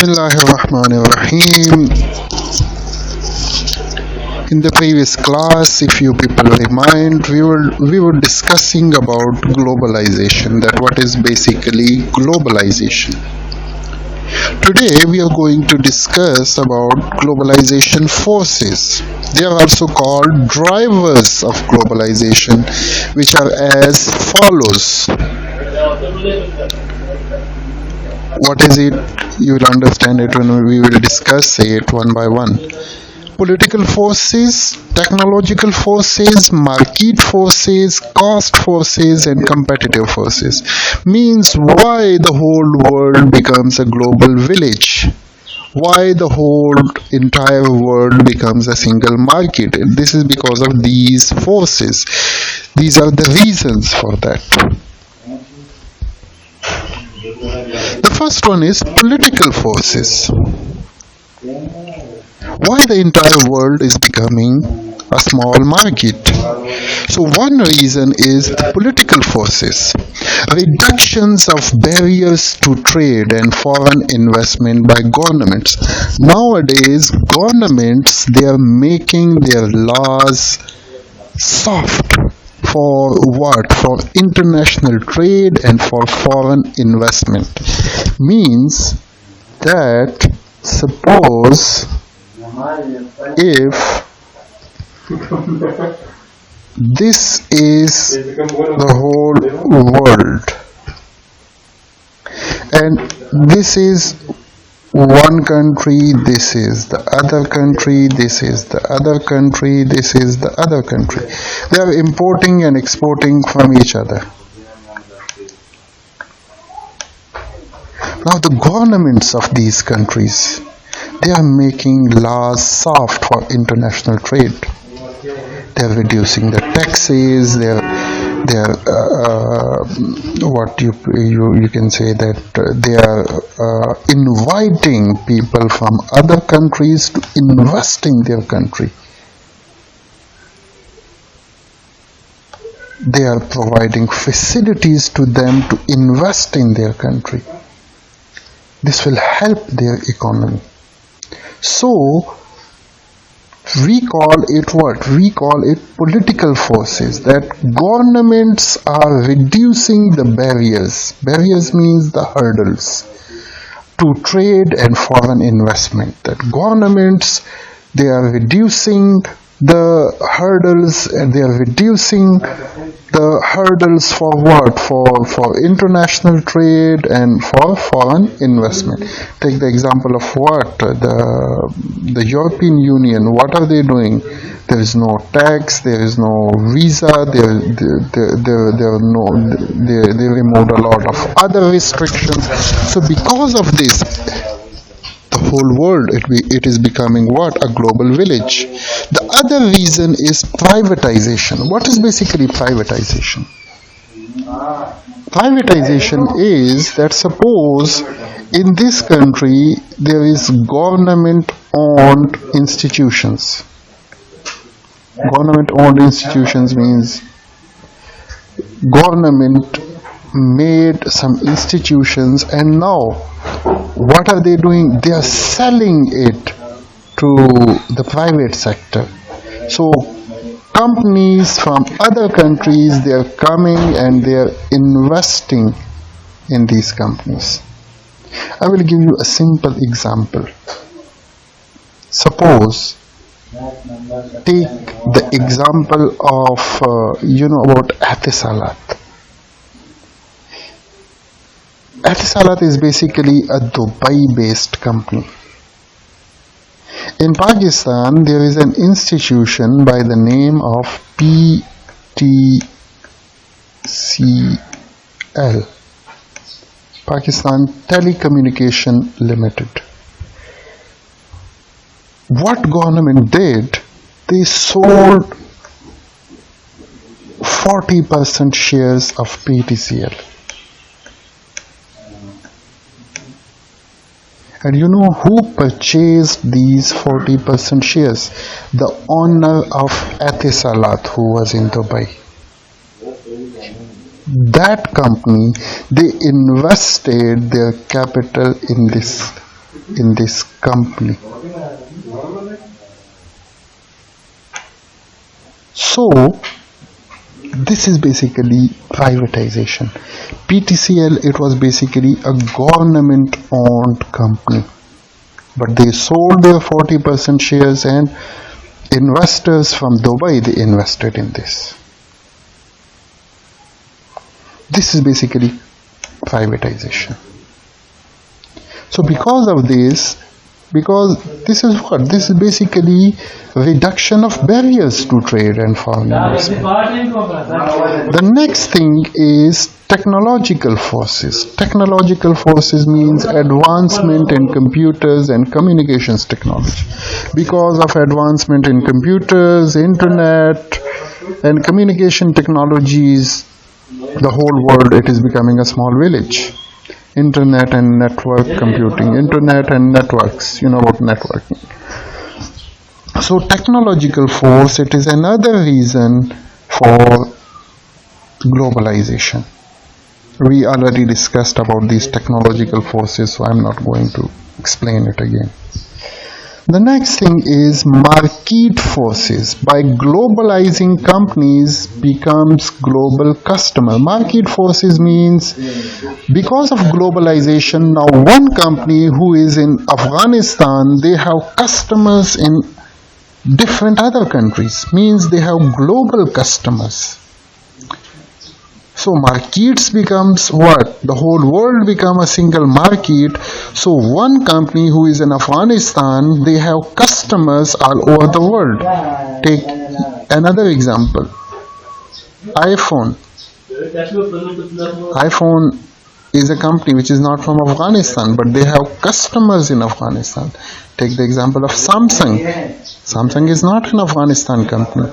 Bismillahirrahmanirrahim. In the previous class, if you people remind, we were discussing about globalization, that what is basically globalization. Today we are going to discuss about globalization forces. They are also called drivers of globalization, which are as follows. What is it? You will understand it when we will discuss it one by one. Political forces, technological forces, market forces, cost forces, and competitive forces. Means why the whole world becomes a global village. Why the whole entire world becomes a single market. This is because of these forces. These are the reasons for that. The first one is political forces. Why the entire world is becoming a small market? So one reason is political forces. Reductions of barriers to trade and foreign investment by governments. Nowadays, governments, they are making their laws soft. For what? For international trade and for foreign investment. Means that suppose if this is the whole world and this is one country, this is the other country, this is the other country, this is the other country. They are importing and exporting from each other. Now the governments of these countries, they are making laws soft for international trade. They are reducing the taxes. They are what you can say that they are inviting people from other countries to invest in their country. They are providing facilities to them to invest in their country. This will help their economy. So we call it what? We call it political forces, that governments are reducing the barriers. Barriers means the hurdles to trade and foreign investment. That governments, they are reducing the hurdles and they are reducing the hurdles for what? For international trade and for foreign investment. Take the example of what? The European Union, what are they doing? There is no tax, there is no visa, they removed a lot of other restrictions. So because of this, the whole world, it is becoming what? A global village. The other reason is privatization. What is basically privatization? Privatization is that suppose in this country there is government-owned institutions. Government-owned institutions means government made some institutions and now what are they doing? They are selling it to the private sector. So companies from other countries, they are coming and they are investing in these companies. I will give you a simple example. Suppose take the example of about Etisalat. Etisalat is basically a Dubai-based company. In Pakistan, there is an institution by the name of PTCL, Pakistan Telecommunication Limited. What government did? They sold 40% shares of PTCL. And you know who purchased these 40% shares? The owner of Etisalat, who was in Dubai. That company, they invested their capital in this in this company. So this is basically privatization. PTCL, it was basically a government owned company, but they sold their 40% shares and investors from Dubai, they invested in this. This is basically privatization. So because of this, because this is what? This is basically reduction of barriers to trade and foreign investment. The next thing is technological forces. Technological forces means advancement in computers and communications technology. Because of advancement in computers, internet, and communication technologies, the whole world, it is becoming a small village. Internet and network computing, internet and networks, you know about networking. So technological force, it is another reason for globalization. We already discussed about these technological forces, so I'm not going to explain it again. The next thing is market forces. By globalizing, companies becomes global customer. Market forces means because of globalization, now one company who is in Afghanistan, they have customers in different other countries, means they have global customers. So markets becomes what? The whole world become a single market. So one company who is in Afghanistan, they have customers all over the world. Take another example. iPhone. iPhone is a company which is not from Afghanistan, but they have customers in Afghanistan. Take the example of Samsung. Samsung is not an Afghanistan company,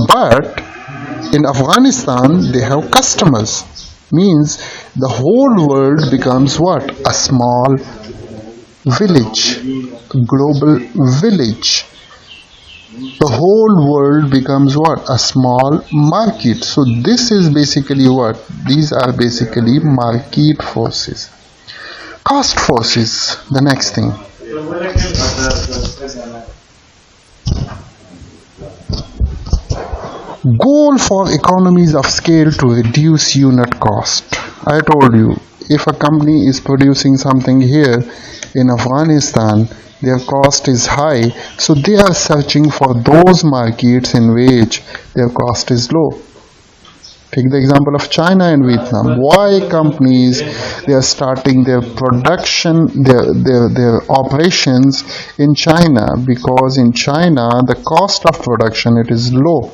but in Afghanistan they have customers. Means the whole world becomes what? A small village, a global village. The whole world becomes what? A small market. So this is basically what? These are basically market forces. Cost forces, the next thing. Goal for economies of scale to reduce unit cost. I told you, if a company is producing something here in Afghanistan, their cost is high, so they are searching for those markets in which their cost is low. Take the example of China and Vietnam. Why companies, they are starting their production, their operations in China? Because in China the cost of production, it is low.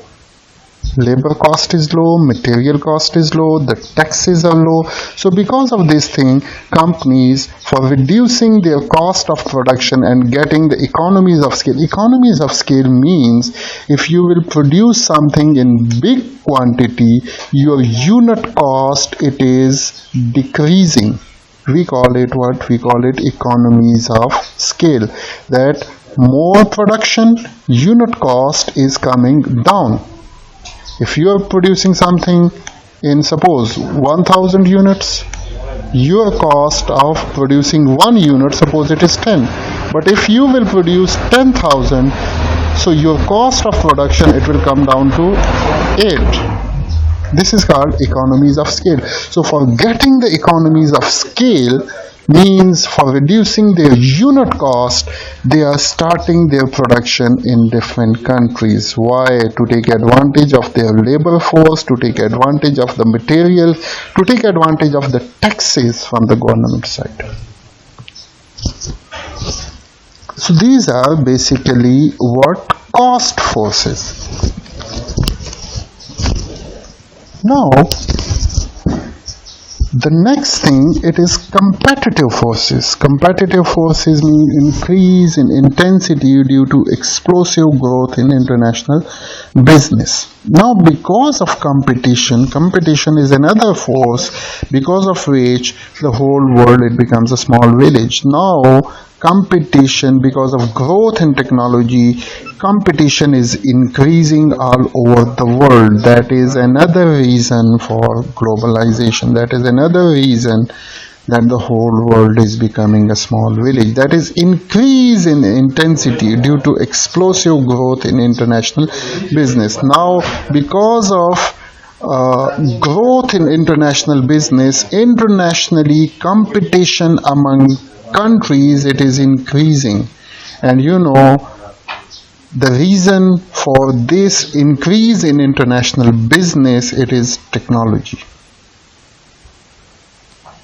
Labor cost is low, material cost is low, the taxes are low. So because of this thing, companies, for reducing their cost of production and getting the economies of scale. Economies of scale means if you will produce something in big quantity, your unit cost, it is decreasing. We call it what? We call it economies of scale. That more production, unit cost is coming down. If you are producing something in, suppose, 1000 units, your cost of producing 1 unit, suppose it is 10. But if you will produce 10,000, so your cost of production, it will come down to 8. This is called economies of scale. So for getting the economies of scale, means for reducing their unit cost, they are starting their production in different countries. Why? To take advantage of their labor force, to take advantage of the material, to take advantage of the taxes from the government side. So these are basically what? Cost forces. Now the next thing, it is competitive forces. Competitive forces mean increase in intensity due to explosive growth in international business. Now because of competition, competition is another force because of which the whole world, it becomes a small village. Now competition, because of growth in technology, competition is increasing all over the world. That is another reason for globalization. That is another reason that the whole world is becoming a small village. That is increase in intensity due to explosive growth in international business. Now, because of growth in international business, internationally competition among countries, it is increasing. And you know, the reason for this increase in international business, it is technology.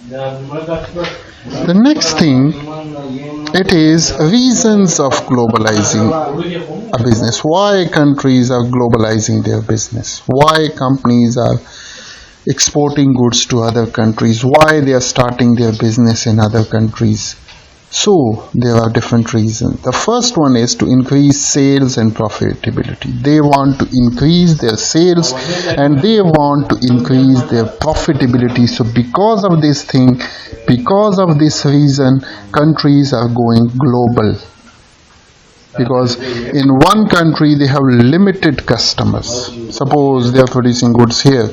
The next thing, it is reasons of globalizing a business. Why countries are globalizing their business? Why companies are exporting goods to other countries? Why they are starting their business in other countries? So there are different reasons. The first one is to increase sales and profitability. They want to increase their sales and they want to increase their profitability. So because of this thing, because of this reason, countries are going global. Because in one country they have limited customers. Suppose they are producing goods here.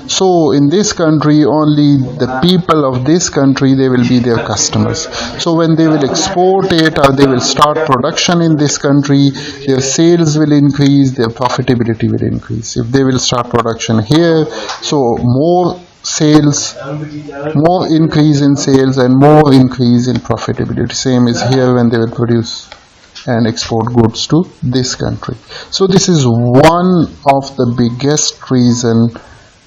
So in this country only the people of this country, they will be their customers. So when they will export it or they will start production in this country, their sales will increase, their profitability will increase. If they will start production here, so more sales, more increase in sales and more increase in profitability. Same is here when they will produce and export goods to this country. So this is one of the biggest reason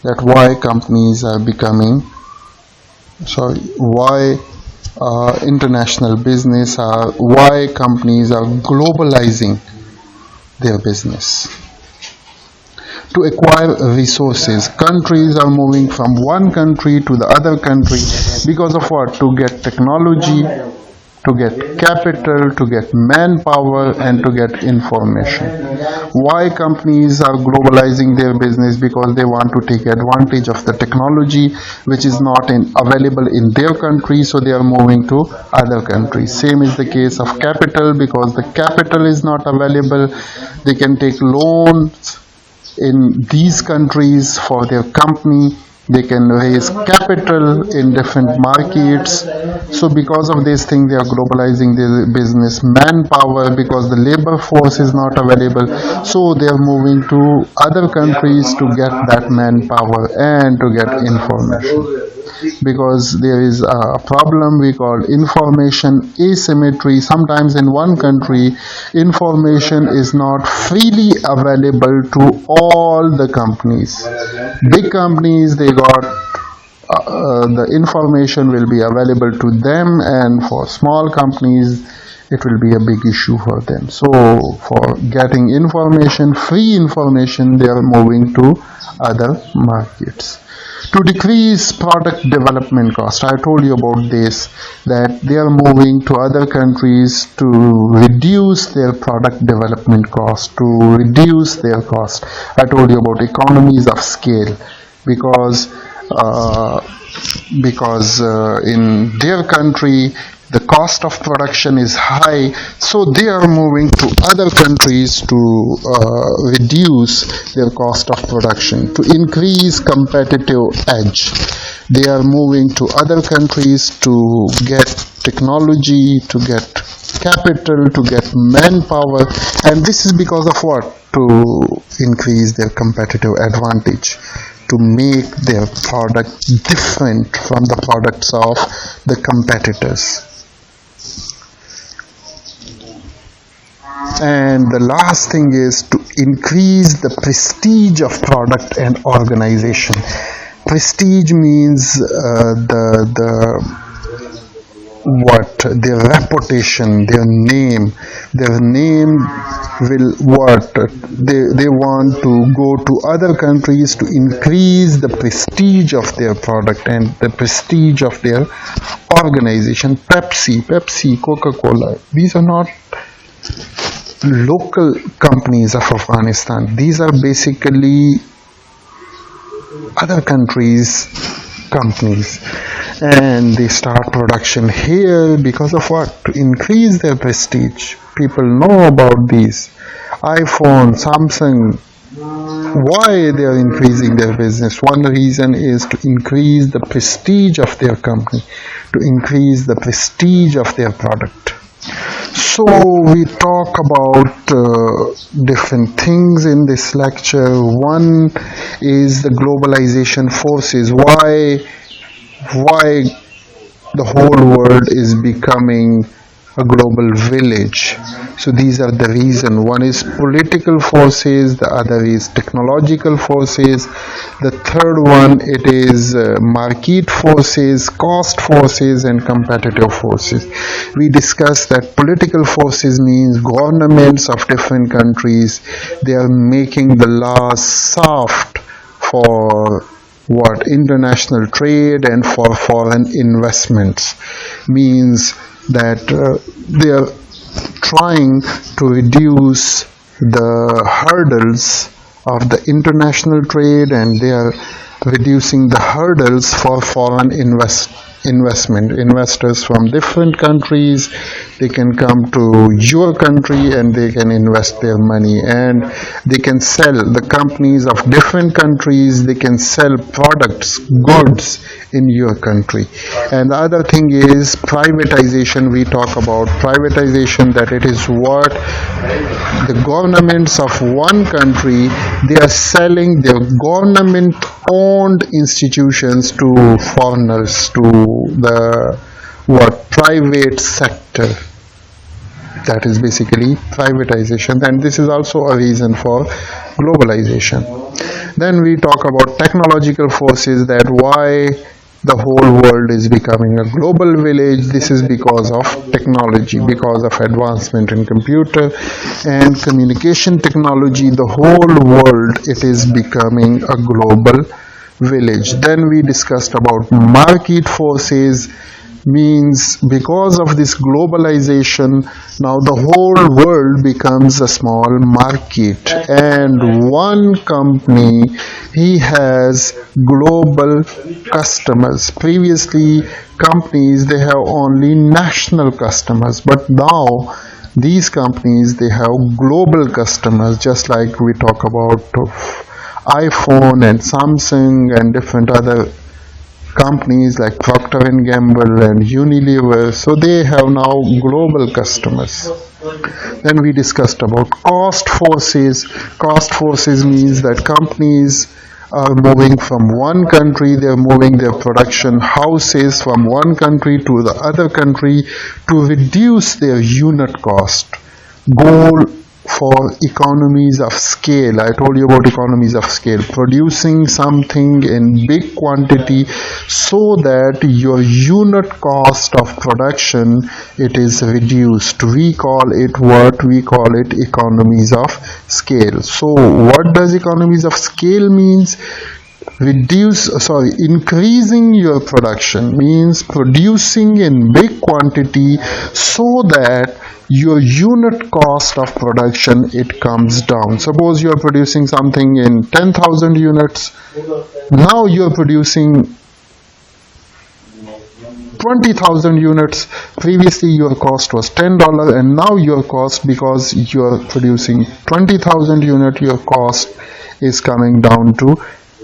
that why companies are becoming, why international business are, why companies are globalizing their business. To acquire resources, countries are moving from one country to the other country because of what? To get technology, to get capital, to get manpower, and to get information. Why companies are globalizing their business? Because they want to take advantage of the technology which is not available in their country, so they are moving to other countries. Same is the case of capital, because the capital is not available. They can take loans in these countries for their company. They can raise capital in different markets. So because of this thing, they are globalizing their business. Manpower, because the labor force is not available, so they are moving to other countries to get that manpower and to get information. Because there is a problem we call information asymmetry. Sometimes in one country, information is not freely available to all the companies. Big companies, they got the information will be available to them, and for small companies it will be a big issue for them. So for getting information, free information, they are moving to other markets. To decrease product development cost, I told you about this, that they are moving to other countries to reduce their product development cost, to reduce their cost. I told you about economies of scale, because in their country the cost of production is high, so they are moving to other countries to reduce their cost of production, to increase competitive edge. They are moving to other countries to get technology, to get capital, to get manpower, and this is because of what? To increase their competitive advantage, to make their product different from the products of the competitors. And the last thing is to increase the prestige of product and organization. Prestige means their reputation, their name will what? They want to go to other countries to increase the prestige of their product and the prestige of their organization. Pepsi, Coca-Cola, these are not local companies of Afghanistan. These are basically other countries' companies, and they start production here because of what? To increase their prestige. People know about these. iPhone, Samsung, why they are increasing their business? One reason is to increase the prestige of their company, to increase the prestige of their product. So we talk about different things in this lecture. One is the globalization forces. Why the whole world is becoming a global village. So these are the reason. One is political forces, the other is technological forces, the third one it is market forces, cost forces, and competitive forces. We discussed that political forces means governments of different countries, they are making the laws soft for what international trade and for foreign investments, means that they are trying to reduce the hurdles of the international trade, and they are reducing the hurdles for foreign investors from different countries. They can come to your country and they can invest their money, and they can sell, the companies of different countries, they can sell products, goods in your country. And the other thing is privatization. We talk about privatization, that it is what the governments of one country, they are selling their government owned institutions to foreigners, to the private sector. That is basically privatization, and this is also a reason for globalization. Then we talk about technological forces, that why the whole world is becoming a global village. This is because of technology, because of advancement in computer and communication technology. The whole world, it is becoming a global village. Then we discussed about market forces, means because of this globalization, now the whole world becomes a small market, and one company, he has global customers. Previously, companies, they have only national customers, but now these companies, they have global customers, just like we talk about iPhone and Samsung and different other companies like Procter & Gamble and Unilever. So they have now global customers. Then we discussed about cost forces. Cost forces means that companies are moving from one country, they are moving their production houses from one country to the other country to reduce their unit cost. Goal for economies of scale. I told you about economies of scale, producing something in big quantity so that your unit cost of production, it is reduced. We call it what? We call it economies of scale. So what does economies of scale means? Increasing your production means producing in big quantity so that your unit cost of production, it comes down. Suppose you are producing something in 10,000 units, now you are producing 20,000 units. Previously your cost was $10, and now your cost, because you are producing 20,000 units, your cost is coming down to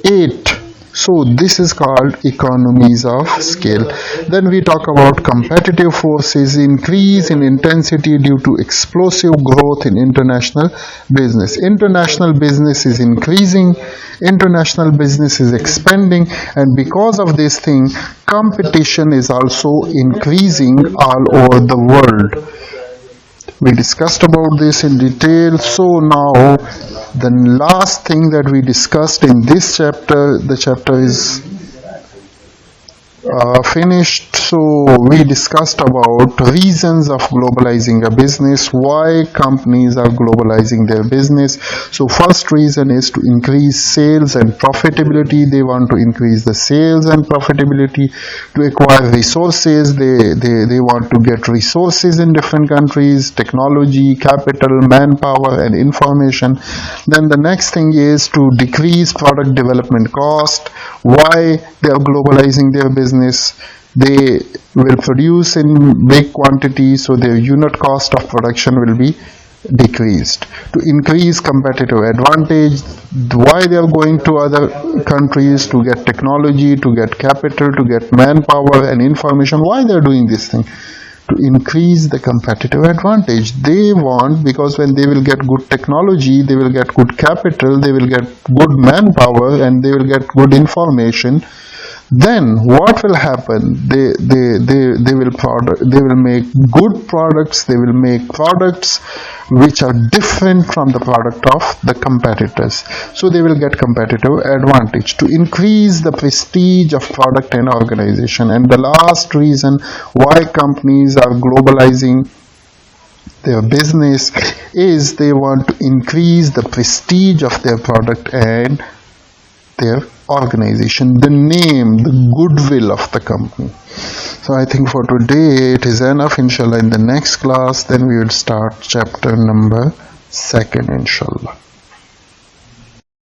8. So this is called economies of scale. Then we talk about competitive forces, increase in intensity due to explosive growth in international business. International business is increasing, international business is expanding, and because of this thing, competition is also increasing all over the world. We discussed about this in detail. So now the last thing that we discussed in this chapter, the chapter is finished. So we discussed about reasons of globalizing a business, why companies are globalizing their business. So first reason is to increase sales and profitability. They want to increase the sales and profitability. To acquire resources, they want to get resources in different countries, technology, capital, manpower, and information. Then the next thing is to decrease product development cost. Why they are globalizing their business? They will produce in big quantity, so their unit cost of production will be decreased. To increase competitive advantage, why they are going to other countries to get technology, to get capital, to get manpower and information, why they are doing this thing? To increase the competitive advantage. They want, because when they will get good technology, they will get good capital, they will get good manpower, and they will get good information. Then what will happen? They will make good products. They will make products which are different from the product of the competitors. So they will get competitive advantage. To increase the prestige of product and organization. And the last reason why companies are globalizing their business is they want to increase the prestige of their product and their organization, the name, the goodwill of the company. So I think for today it is enough. Inshallah, in the next class then we will start chapter number 2, inshallah.